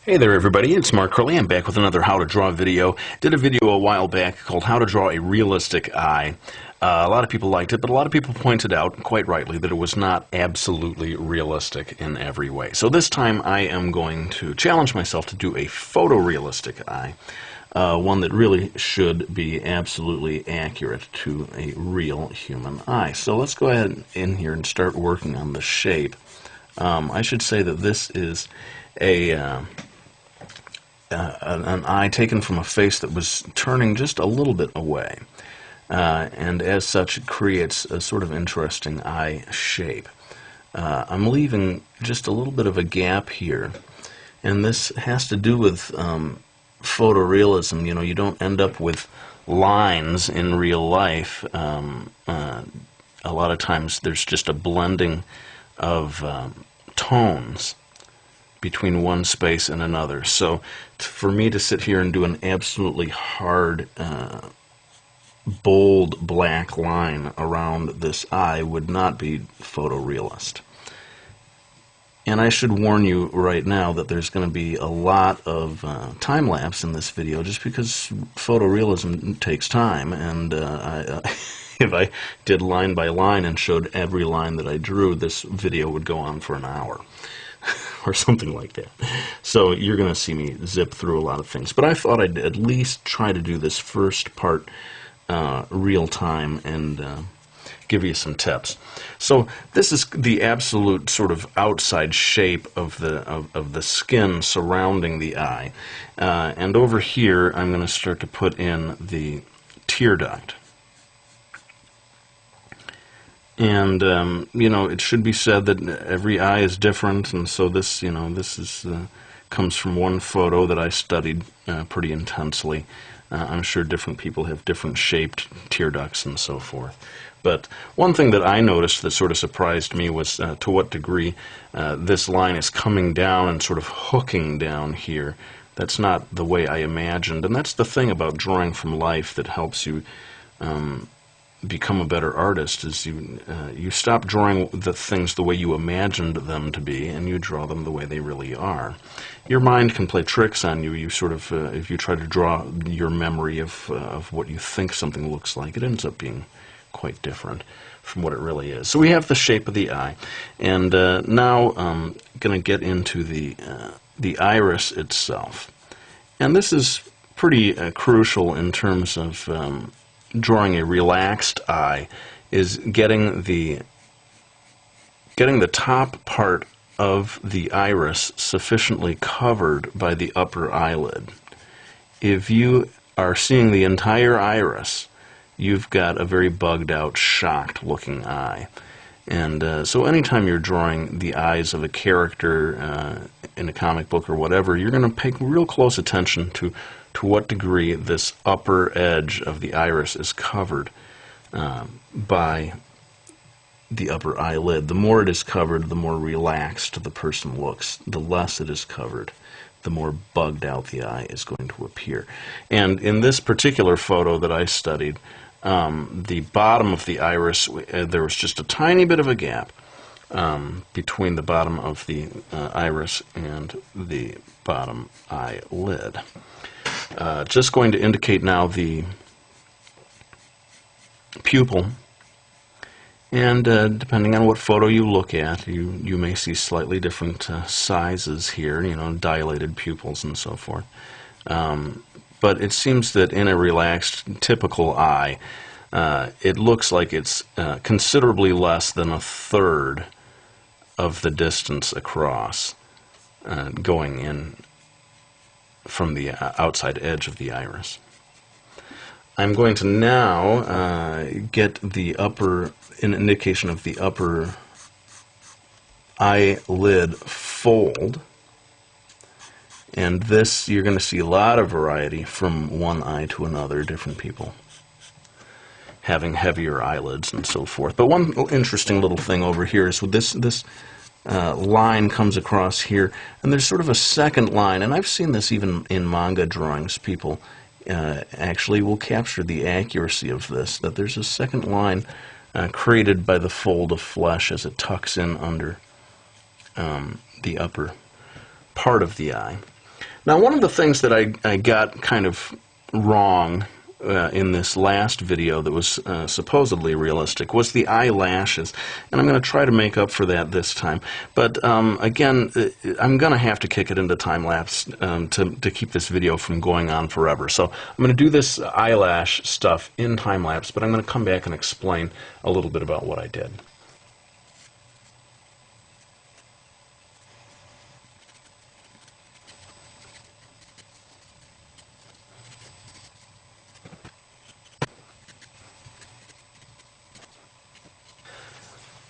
Hey there everybody, it's Mark Curley. I'm back with another how to draw video. Did a video a while back called how to draw a realistic eye. A lot of people liked it, but a lot of people pointed out, quite rightly, that it was not absolutely realistic in every way. So this time I am going to challenge myself to do a photorealistic eye. One that really should be absolutely accurate to a real human eye. So let's go ahead in here and start working on the shape. I should say that this is an eye taken from a face that was turning just a little bit away. And as such, it creates a sort of interesting eye shape. I'm leaving just a little bit of a gap here, and this has to do with photorealism. You know, you don't end up with lines in real life. A lot of times there's just a blending of tones between one space and another. So for me to sit here and do an absolutely hard, bold black line around this eye would not be photorealist. And I should warn you right now that there's going to be a lot of time lapse in this video, just because photorealism takes time, and if I did line by line and showed every line that I drew, this video would go on for an hour. Or something like that. So you're going to see me zip through a lot of things. But I thought I'd at least try to do this first part real time and give you some tips. So this is the absolute sort of outside shape of the skin surrounding the eye. And over here I'm going to start to put in the tear duct. And you know, it should be said that every eye is different, and so this, you know, this is comes from one photo that I studied pretty intensely. I'm sure different people have different shaped tear ducts and so forth. But one thing that I noticed that sort of surprised me was to what degree this line is coming down and sort of hooking down here. That's not the way I imagined, and that's the thing about drawing from life that helps you become a better artist, is you stop drawing the things the way you imagined them to be, and you draw them the way they really are. Your mind can play tricks on you. You sort of, if you try to draw your memory of what you think something looks like, it ends up being quite different from what it really is. So we have the shape of the eye, and now I'm going to get into the iris itself. And this is pretty crucial in terms of drawing a relaxed eye, is getting the top part of the iris sufficiently covered by the upper eyelid. If you are seeing the entire iris, you've got a very bugged out, shocked looking eye. And so anytime you're drawing the eyes of a character in a comic book or whatever, you're going to pay real close attention to what degree this upper edge of the iris is covered by the upper eyelid. The more it is covered, the more relaxed the person looks. The less it is covered, the more bugged out the eye is going to appear. And in this particular photo that I studied, the bottom of the iris, there was just a tiny bit of a gap between the bottom of the iris and the bottom eyelid. Just going to indicate now the pupil, and depending on what photo you look at, you may see slightly different sizes here, you know, dilated pupils and so forth. But it seems that in a relaxed, typical eye, it looks like it's considerably less than a third of the distance across, going in from the outside edge of the iris. I'm going to now get the an indication of the upper eyelid fold. And this, you're going to see a lot of variety from one eye to another, different people having heavier eyelids and so forth. But one interesting little thing over here is with this line comes across here, and there's sort of a second line, and I've seen this even in manga drawings. People actually will capture the accuracy of this, that there's a second line created by the fold of flesh as it tucks in under the upper part of the eye. Now, one of the things that I got kind of wrong in this last video that was supposedly realistic was the eyelashes, and I'm going to try to make up for that this time. But again, I'm going to have to kick it into time-lapse to keep this video from going on forever. So I'm going to do this eyelash stuff in time-lapse, but I'm going to come back and explain a little bit about what I did.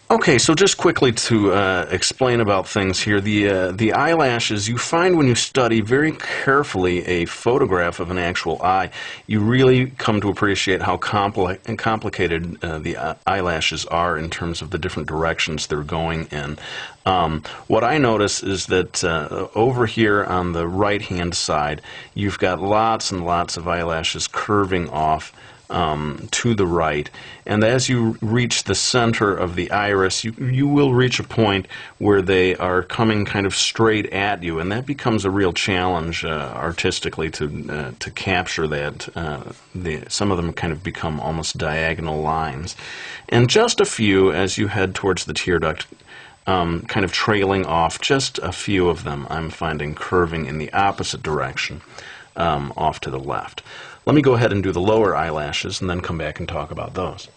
Okay, so just quickly to explain about things here, the eyelashes you find when you study very carefully a photograph of an actual eye, you really come to appreciate how complicated the eyelashes are in terms of the different directions they're going in. What I notice is that over here on the right-hand side, you've got lots and lots of eyelashes curving off to the right, and as you reach the center of the iris, you will reach a point where they are coming kind of straight at you, and that becomes a real challenge artistically to capture that. Some of them kind of become almost diagonal lines, and just a few as you head towards the tear duct. Kind of trailing off, just a few of them I'm finding curving in the opposite direction, off to the left. Let me go ahead and do the lower eyelashes and then come back and talk about those.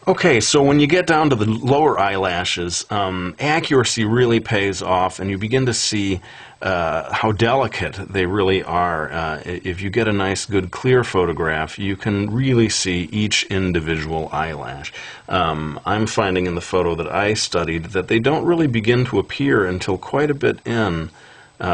Okay, so when you get down to the lower eyelashes, accuracy really pays off, and you begin to see how delicate they really are. If you get a nice, good, clear photograph, you can really see each individual eyelash. I'm finding in the photo that I studied that they don't really begin to appear until quite a bit in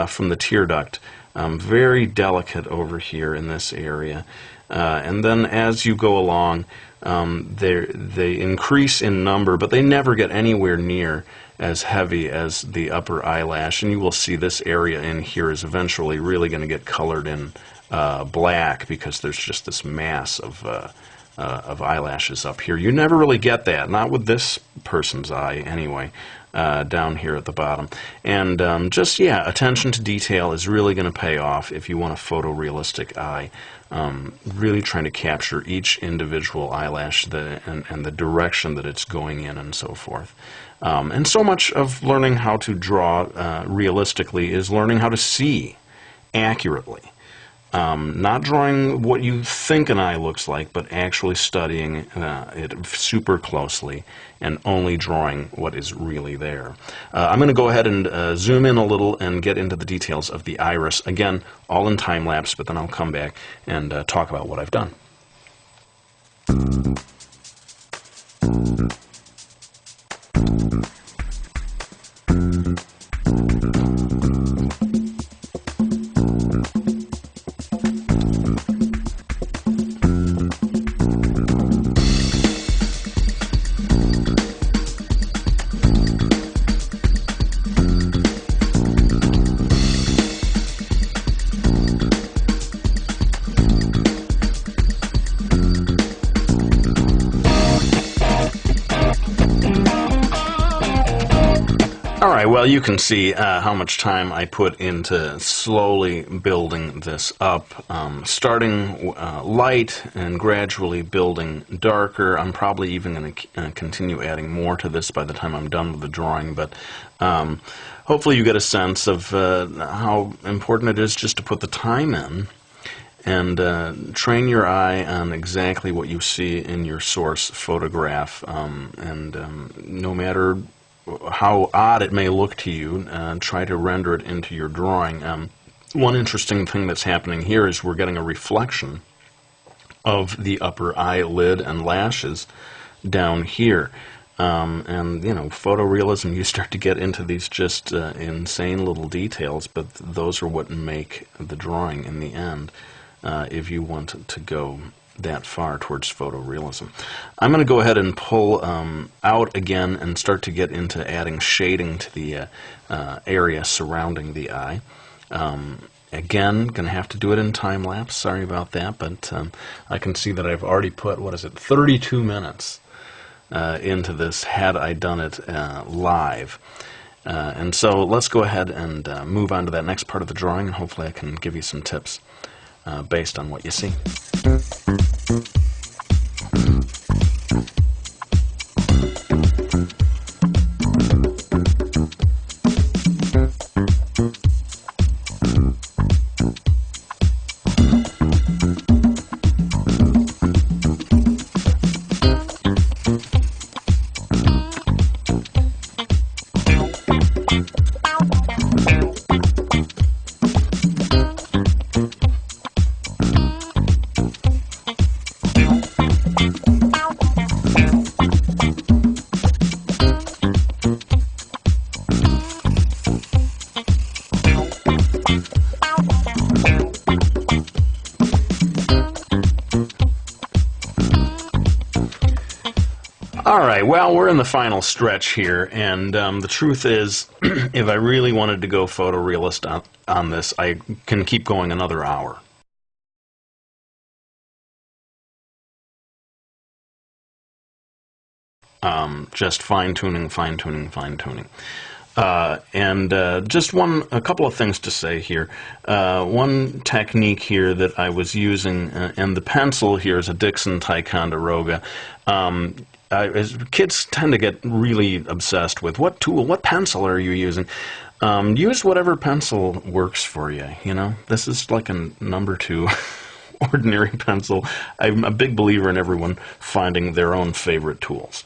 from the tear duct. Very delicate over here in this area. And then as you go along, they increase in number, but they never get anywhere near as heavy as the upper eyelash. And you will see this area in here is eventually really going to get colored in black because there's just this mass of eyelashes up here. You never really get that, not with this person's eye anyway. Down here at the bottom. And just, yeah, attention to detail is really going to pay off if you want a photorealistic eye. Really trying to capture each individual eyelash and the direction that it's going in and so forth. And so much of learning how to draw realistically is learning how to see accurately. Not drawing what you think an eye looks like, but actually studying it super closely and only drawing what is really there. I'm going to go ahead and zoom in a little and get into the details of the iris. Again, all in time-lapse, but then I'll come back and talk about what I've done. Alright, well, you can see how much time I put into slowly building this up, starting light and gradually building darker. I'm probably even going to continue adding more to this by the time I'm done with the drawing, but hopefully you get a sense of how important it is just to put the time in and train your eye on exactly what you see in your source photograph, no matter how odd it may look to you, try to render it into your drawing. One interesting thing that's happening here is we're getting a reflection of the upper eyelid and lashes down here. And, you know, photorealism, you start to get into these just insane little details, but those are what make the drawing in the end, if you want to go that far towards photorealism. I'm going to go ahead and pull out again and start to get into adding shading to the area surrounding the eye. Again, gonna have to do it in time lapse. Sorry about that, but I can see that I've already put, what is it, 32 minutes into this had I done it live. And so let's go ahead and move on to that next part of the drawing, and hopefully I can give you some tips based on what you see. Alright, well, we're in the final stretch here, and the truth is, if I really wanted to go photorealist on this, I can keep going another hour. Just fine-tuning, fine-tuning, fine-tuning. And just a couple of things to say here. One technique here that I was using, and the pencil here is a Dixon Ticonderoga. Kids tend to get really obsessed with what tool, what pencil are you using? Use whatever pencil works for you, you know? This is like a number 2 ordinary pencil. I'm a big believer in everyone finding their own favorite tools.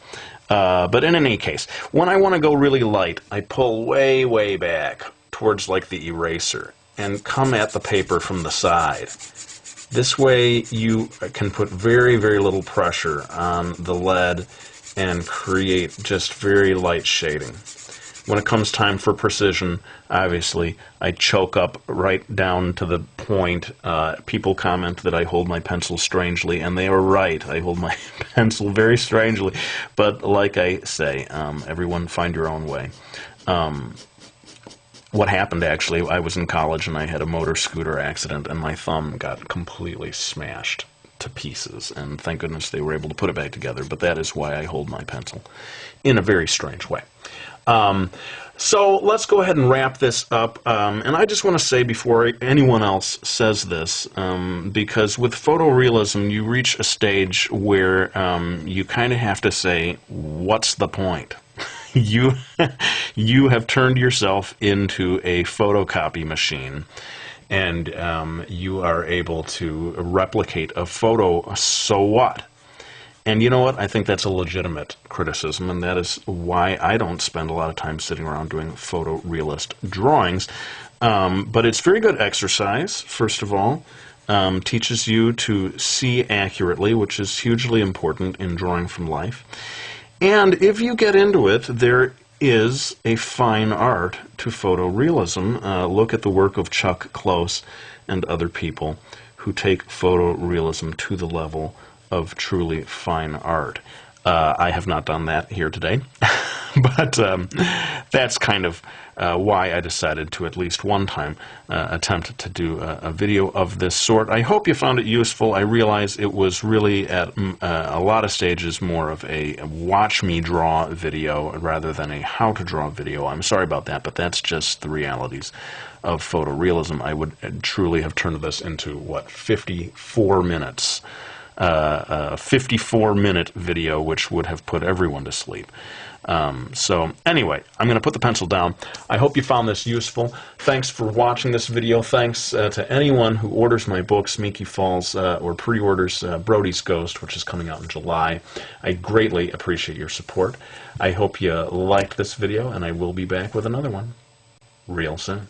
But in any case, when I want to go really light, I pull way, way back towards like the eraser and come at the paper from the side. This way you can put very, very little pressure on the lead and create just very light shading. When it comes time for precision, obviously, I choke up right down to the point. People comment that I hold my pencil strangely, and they are right. I hold my pencil very strangely. But like I say, everyone find your own way. What happened, actually, I was in college and I had a motor scooter accident, and my thumb got completely smashed to pieces. And thank goodness they were able to put it back together. But that is why I hold my pencil in a very strange way. So let's go ahead and wrap this up, and I just want to say before anyone else says this, because with photorealism you reach a stage where you kind of have to say, what's the point? You have turned yourself into a photocopy machine, and you are able to replicate a photo, so what? And you know what? I think that's a legitimate criticism, and that is why I don't spend a lot of time sitting around doing photorealist drawings. But it's very good exercise, first of all. Teaches you to see accurately, which is hugely important in drawing from life. And if you get into it, there is a fine art to photorealism. Look at the work of Chuck Close and other people who take photorealism to the level of truly fine art. I have not done that here today, but that's kind of why I decided to at least one time attempt to do a video of this sort. I hope you found it useful. I realize it was really at a lot of stages more of a watch me draw video rather than a how to draw video. I'm sorry about that, but that's just the realities of photorealism. I would truly have turned this into, what, 54 minutes. A 54-minute video, which would have put everyone to sleep. So anyway, I'm going to put the pencil down. I hope you found this useful. Thanks for watching this video. Thanks to anyone who orders my book, Smeaky Falls, or pre-orders Brody's Ghost, which is coming out in July. I greatly appreciate your support. I hope you liked this video, and I will be back with another one real soon.